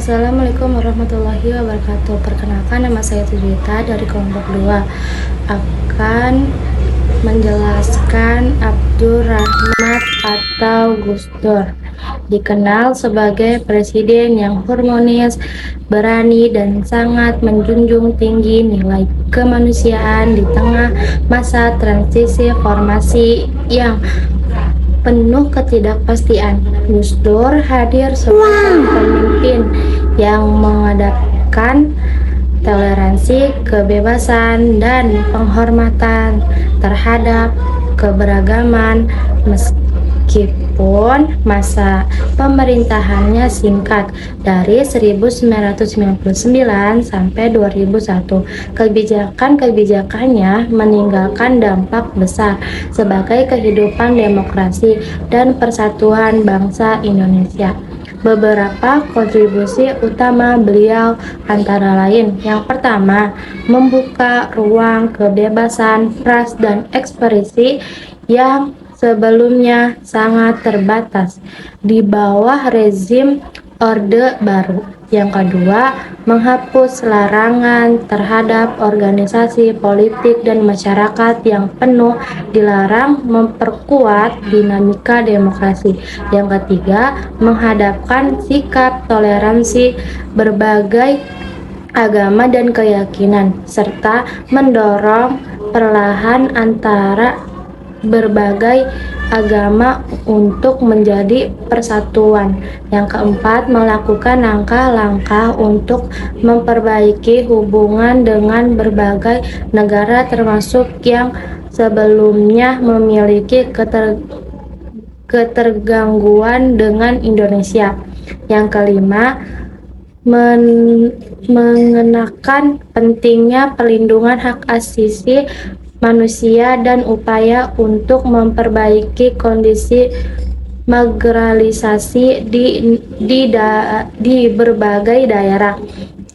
Assalamualaikum warahmatullahi wabarakatuh. Perkenalkan, nama saya Tudita dari kelompok 2 akan menjelaskan Abdurrahman atau Gus Dur. Dikenal sebagai presiden yang harmonis, berani, dan sangat menjunjung tinggi nilai kemanusiaan di tengah masa transisi formasi yang penuh ketidakpastian. Gus Dur hadir sebagai pemimpin yang mengedepankan toleransi, kebebasan, dan penghormatan terhadap keberagaman meskipun masa pemerintahannya singkat dari 1999 sampai 2001. Kebijakan-kebijakannya meninggalkan dampak besar sebagai kehidupan demokrasi dan persatuan bangsa Indonesia. Beberapa kontribusi utama beliau antara lain: yang pertama, membuka ruang kebebasan pers dan ekspresi yang sebelumnya sangat terbatas di bawah rezim Orde Baru. Yang kedua, menghapus larangan terhadap organisasi politik dan masyarakat yang penuh dilarang, memperkuat dinamika demokrasi. Yang ketiga, menghadapkan sikap toleransi berbagai agama dan keyakinan, serta mendorong perlahan antara berbagai agama untuk menjadi persatuan. Yang keempat, melakukan langkah-langkah untuk memperbaiki hubungan dengan berbagai negara termasuk yang sebelumnya memiliki ketergangguan dengan Indonesia. Yang kelima, mengenakan pentingnya perlindungan hak asasi manusia dan upaya untuk memperbaiki kondisi marginalisasi di berbagai daerah.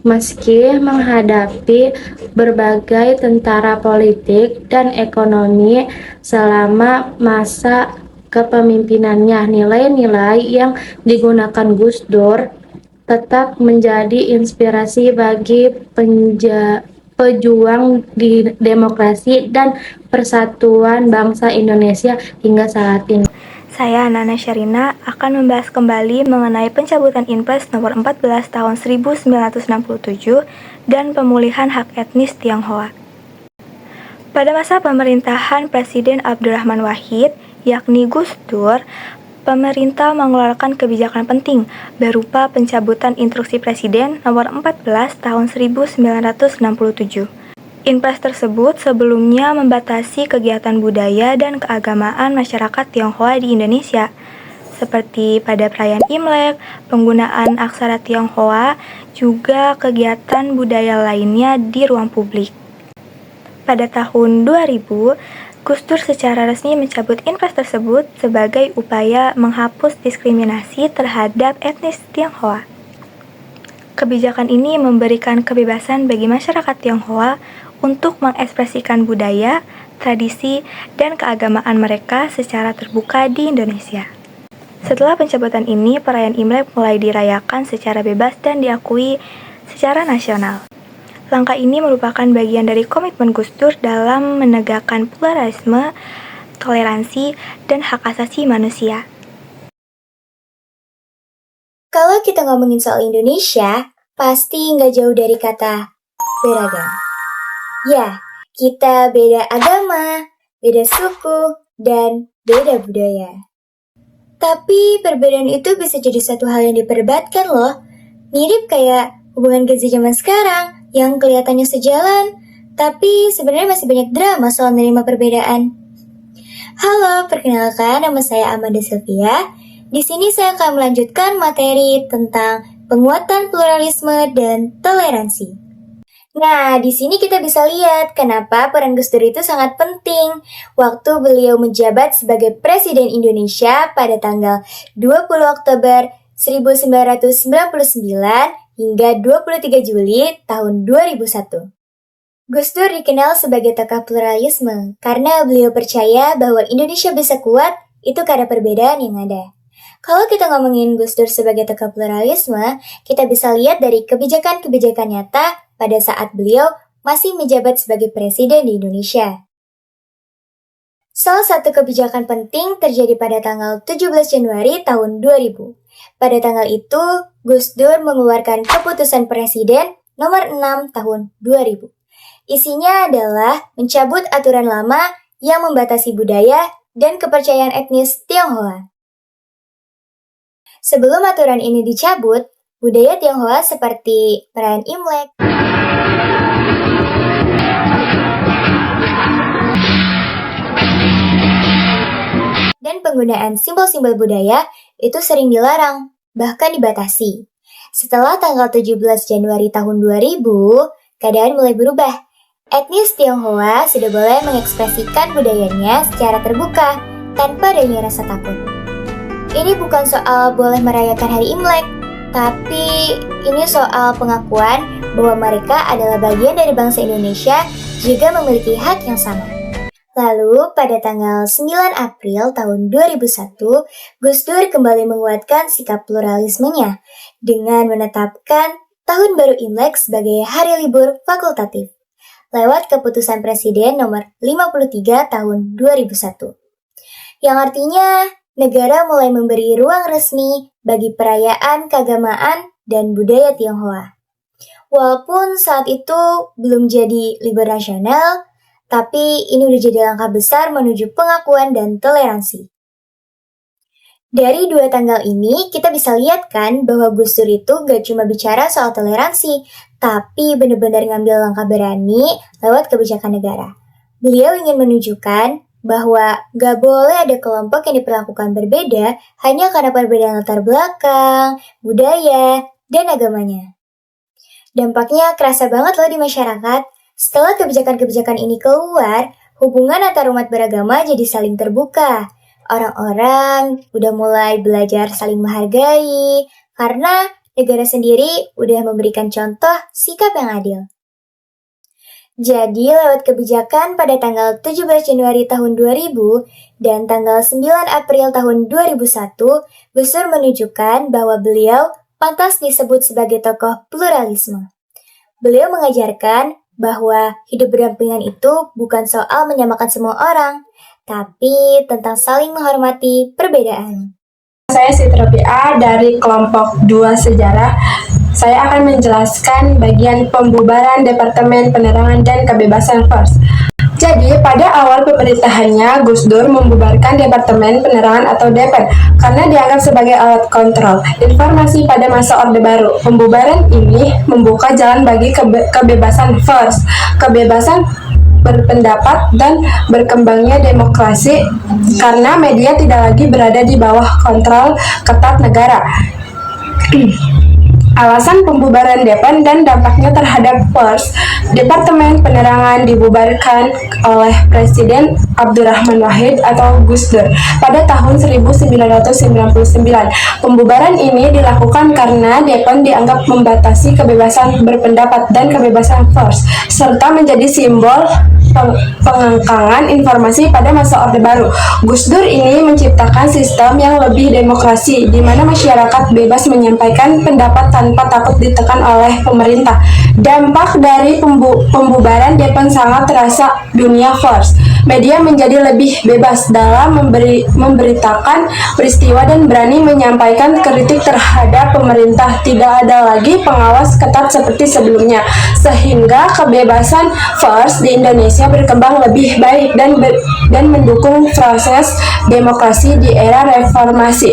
Meski menghadapi berbagai tentara politik dan ekonomi selama masa kepemimpinannya, nilai-nilai yang digunakan Gus Dur tetap menjadi inspirasi bagi pejuang di demokrasi dan persatuan bangsa Indonesia hingga saat ini. Saya, Nana Syarina, akan membahas kembali mengenai pencabutan Inpres nomor 14 tahun 1967 dan pemulihan hak etnis Tionghoa. Pada masa pemerintahan Presiden Abdurrahman Wahid, yakni Gus Dur, pemerintah mengeluarkan kebijakan penting berupa pencabutan Instruksi Presiden nomor 14 tahun 1967. Inpres tersebut sebelumnya membatasi kegiatan budaya dan keagamaan masyarakat Tionghoa di Indonesia, seperti pada perayaan Imlek, penggunaan aksara Tionghoa, juga kegiatan budaya lainnya di ruang publik. Pada tahun 2000, Gus Dur secara resmi mencabut Inpres tersebut sebagai upaya menghapus diskriminasi terhadap etnis Tionghoa. Kebijakan ini memberikan kebebasan bagi masyarakat Tionghoa untuk mengekspresikan budaya, tradisi, dan keagamaan mereka secara terbuka di Indonesia. Setelah pencabutan ini, perayaan Imlek mulai dirayakan secara bebas dan diakui secara nasional. Langkah ini merupakan bagian dari komitmen Gus Dur dalam menegakkan pluralisme, toleransi, dan hak asasi manusia. Kalau kita ngomongin soal Indonesia, pasti nggak jauh dari kata beragam. Ya, kita beda agama, beda suku, dan beda budaya. Tapi perbedaan itu bisa jadi satu hal yang diperdebatkan loh. Mirip kayak hubungan kerja zaman sekarang yang kelihatannya sejalan, tapi sebenarnya masih banyak drama soal menerima perbedaan. Halo, perkenalkan, nama saya Amanda Sylvia. Di sini saya akan melanjutkan materi tentang penguatan pluralisme dan toleransi. Nah, di sini kita bisa lihat kenapa peran Gus Dur itu sangat penting waktu beliau menjabat sebagai Presiden Indonesia pada tanggal 20 Oktober 1999 hingga 23 Juli tahun 2001. Gus Dur dikenal sebagai tokoh pluralisme karena beliau percaya bahwa Indonesia bisa kuat itu karena perbedaan yang ada. Kalau kita ngomongin Gus Dur sebagai tokoh pluralisme, kita bisa lihat dari kebijakan-kebijakan nyata pada saat beliau masih menjabat sebagai presiden di Indonesia. Salah satu kebijakan penting terjadi pada tanggal 17 Januari tahun 2000. Pada tanggal itu, Gus Dur mengeluarkan keputusan presiden nomor 6 tahun 2000. Isinya adalah mencabut aturan lama yang membatasi budaya dan kepercayaan etnis Tionghoa. Sebelum aturan ini dicabut, budaya Tionghoa seperti perayaan Imlek, dan penggunaan simbol-simbol budaya itu sering dilarang, bahkan dibatasi. Setelah tanggal 17 Januari tahun 2000, keadaan mulai berubah. Etnis Tionghoa sudah boleh mengekspresikan budayanya secara terbuka, tanpa adanya rasa takut. Ini bukan soal boleh merayakan hari Imlek, tapi ini soal pengakuan bahwa mereka adalah bagian dari bangsa Indonesia juga memiliki hak yang sama. Lalu, pada tanggal 9 April tahun 2001, Gus Dur kembali menguatkan sikap pluralismenya dengan menetapkan Tahun Baru Imlek sebagai hari libur fakultatif lewat keputusan Presiden nomor 53 tahun 2001. Yang artinya, negara mulai memberi ruang resmi bagi perayaan keagamaan dan budaya Tionghoa. Walaupun saat itu belum jadi libur nasional, tapi ini udah jadi langkah besar menuju pengakuan dan toleransi. Dari dua tanggal ini, kita bisa lihat kan bahwa Gus Dur itu gak cuma bicara soal toleransi, tapi benar-benar ngambil langkah berani lewat kebijakan negara. Beliau ingin menunjukkan bahwa gak boleh ada kelompok yang diperlakukan berbeda hanya karena perbedaan latar belakang, budaya, dan agamanya. Dampaknya kerasa banget loh di masyarakat. Setelah kebijakan-kebijakan ini keluar, hubungan antar umat beragama jadi saling terbuka. Orang-orang udah mulai belajar saling menghargai, karena negara sendiri udah memberikan contoh sikap yang adil. Jadi lewat kebijakan pada tanggal 17 Januari tahun 2000 dan tanggal 9 April tahun 2001, Gus Dur menunjukkan bahwa beliau pantas disebut sebagai tokoh pluralisme. Beliau mengajarkan bahwa hidup berdampingan itu bukan soal menyamakan semua orang, tapi tentang saling menghormati perbedaan. Saya Sitra PA dari kelompok 2 Sejarah. Saya akan menjelaskan bagian pembubaran Departemen Penerangan dan Kebebasan Pers. Jadi, pada awal pemerintahannya, Gus Dur membubarkan Departemen Penerangan atau DPN karena dianggap sebagai alat kontrol informasi pada masa Orde Baru. Pembubaran ini membuka jalan bagi kebebasan pers, kebebasan berpendapat, dan berkembangnya demokrasi karena media tidak lagi berada di bawah kontrol ketat negara. Alasan pembubaran DPN dan dampaknya terhadap pers, Departemen Penerangan dibubarkan oleh Presiden Abdurrahman Wahid atau Gus Dur pada tahun 1999. Pembubaran ini dilakukan karena DPN dianggap membatasi kebebasan berpendapat dan kebebasan pers, serta menjadi simbol pengangkangan informasi pada masa Orde Baru. Gus Dur ini menciptakan sistem yang lebih demokrasi, di mana masyarakat bebas menyampaikan pendapat tanpa takut ditekan oleh pemerintah. Dampak dari pembubaran DPN sangat terasa dunia pers. Media menjadi lebih bebas dalam memberitakan peristiwa dan berani menyampaikan kritik terhadap pemerintah. Tidak ada lagi pengawas ketat seperti sebelumnya, sehingga kebebasan pers di Indonesia berkembang lebih baik dan mendukung proses demokrasi di era reformasi.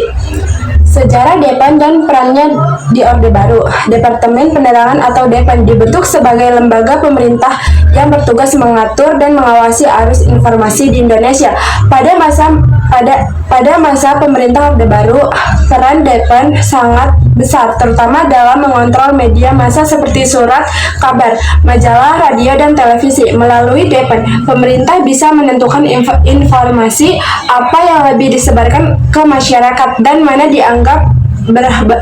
Sejarah DPN dan perannya di Orde Baru. Departemen Penerangan atau DPN dibentuk sebagai lembaga pemerintah yang bertugas mengatur dan mengawasi arus informasi di Indonesia. Pada masa pemerintah Orde Baru, peran DPN sangat besar, terutama dalam mengontrol media massa seperti surat kabar, majalah, radio, dan televisi. Melalui DPN, pemerintah bisa menentukan informasi apa yang lebih disebarkan ke masyarakat dan mana dianggap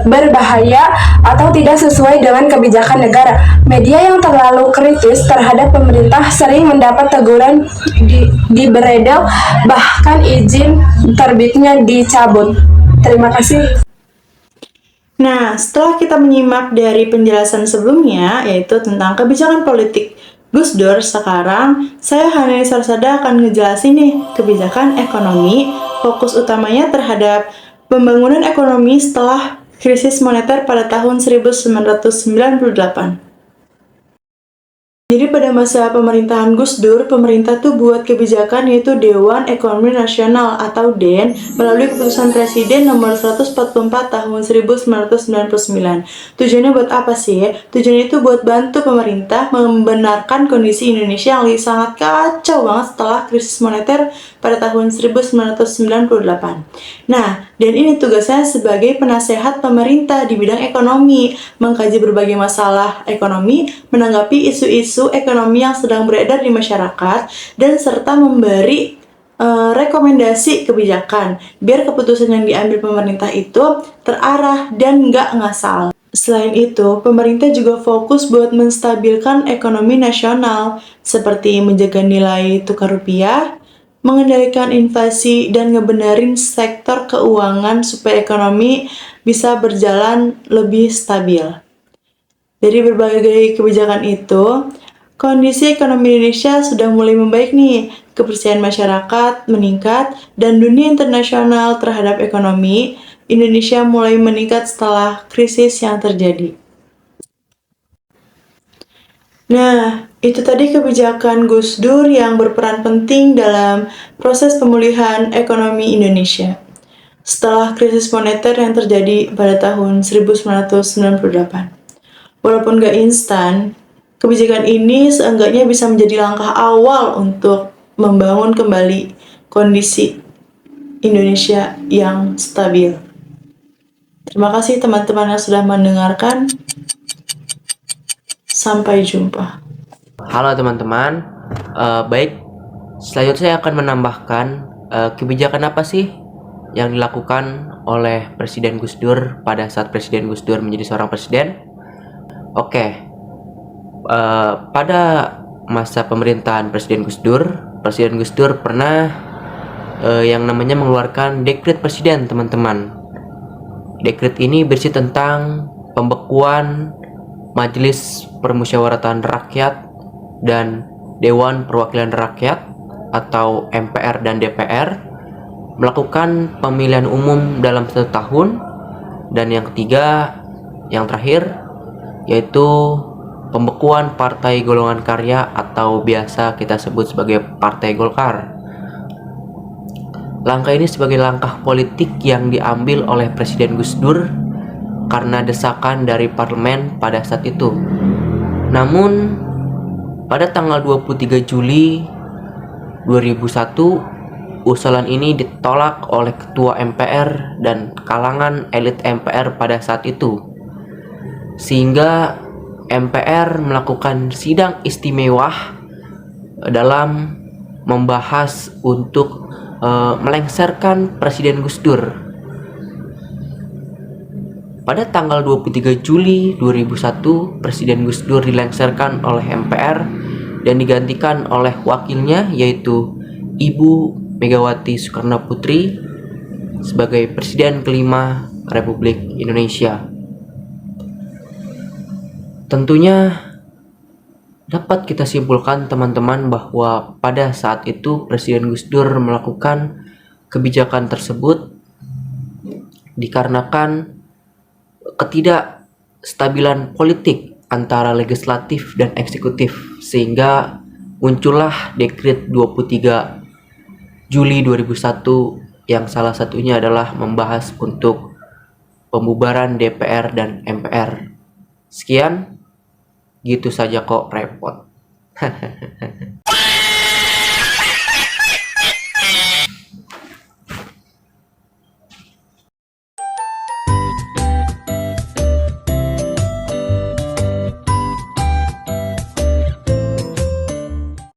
berbahaya atau tidak sesuai dengan kebijakan negara. Media yang terlalu kritis terhadap pemerintah sering mendapat teguran diberedel, bahkan izin terbitnya dicabut. Terima kasih. Nah, setelah kita menyimak dari penjelasan sebelumnya, yaitu tentang kebijakan politik Gus Dur, sekarang saya Hani Sarsada akan ngejelasin nih kebijakan ekonomi, fokus utamanya terhadap pembangunan ekonomi setelah krisis moneter pada tahun 1998. Jadi pada masa pemerintahan Gus Dur, pemerintah tuh buat kebijakan yaitu Dewan Ekonomi Nasional atau DEN melalui keputusan Presiden nomor 144 tahun 1999. Tujuannya buat apa sih? Tujuannya itu buat bantu pemerintah membenarkan kondisi Indonesia yang lagi sangat kacau banget setelah krisis moneter pada tahun 1998. Nah, dan ini tugasnya sebagai penasehat pemerintah di bidang ekonomi, mengkaji berbagai masalah ekonomi, menanggapi isu-isu ekonomi yang sedang beredar di masyarakat, dan serta memberi rekomendasi kebijakan, biar keputusan yang diambil pemerintah itu terarah dan nggak ngasal. Selain itu, pemerintah juga fokus buat menstabilkan ekonomi nasional, seperti menjaga nilai tukar rupiah, mengendalikan inflasi, dan ngebenerin sektor keuangan supaya ekonomi bisa berjalan lebih stabil. Dari berbagai kebijakan itu, kondisi ekonomi Indonesia sudah mulai membaik nih, kepercayaan masyarakat meningkat, dan dunia internasional terhadap ekonomi Indonesia mulai meningkat setelah krisis yang terjadi. Nah, itu tadi kebijakan Gus Dur yang berperan penting dalam proses pemulihan ekonomi Indonesia setelah krisis moneter yang terjadi pada tahun 1998. Walaupun gak instan, kebijakan ini seenggaknya bisa menjadi langkah awal untuk membangun kembali kondisi Indonesia yang stabil. Terima kasih teman-teman yang sudah mendengarkan. Sampai jumpa. Halo teman-teman, baik, selanjutnya saya akan menambahkan kebijakan apa sih yang dilakukan oleh Presiden Gus Dur pada saat Presiden Gus Dur menjadi seorang presiden. Oke, pada masa pemerintahan Presiden Gus Dur pernah yang namanya mengeluarkan dekret presiden, teman-teman. Dekret ini berisi tentang pembekuan Majelis Permusyawaratan Rakyat dan Dewan Perwakilan Rakyat atau MPR dan DPR melakukan pemilihan umum dalam 1 tahun, dan yang ketiga, yang terakhir, yaitu pembekuan Partai Golongan Karya atau biasa kita sebut sebagai Partai Golkar. Langkah ini sebagai langkah politik yang diambil oleh Presiden Gus Dur karena desakan dari parlemen pada saat itu. Namun, pada tanggal 23 Juli 2001, usulan ini ditolak oleh Ketua MPR dan kalangan elit MPR pada saat itu. Sehingga MPR melakukan sidang istimewa dalam membahas untuk melengsarkan Presiden Gus Dur. Pada tanggal 23 Juli 2001, Presiden Gus Dur dilengsarkan oleh MPR dan digantikan oleh wakilnya, yaitu Ibu Megawati Soekarno Putri sebagai Presiden kelima Republik Indonesia. Tentunya dapat kita simpulkan, teman-teman, bahwa pada saat itu Presiden Gus Dur melakukan kebijakan tersebut dikarenakan ketidakstabilan politik antara legislatif dan eksekutif, sehingga muncullah Dekret 23 Juli 2001 yang salah satunya adalah membahas untuk pembubaran DPR dan MPR. Sekian, gitu saja kok repot.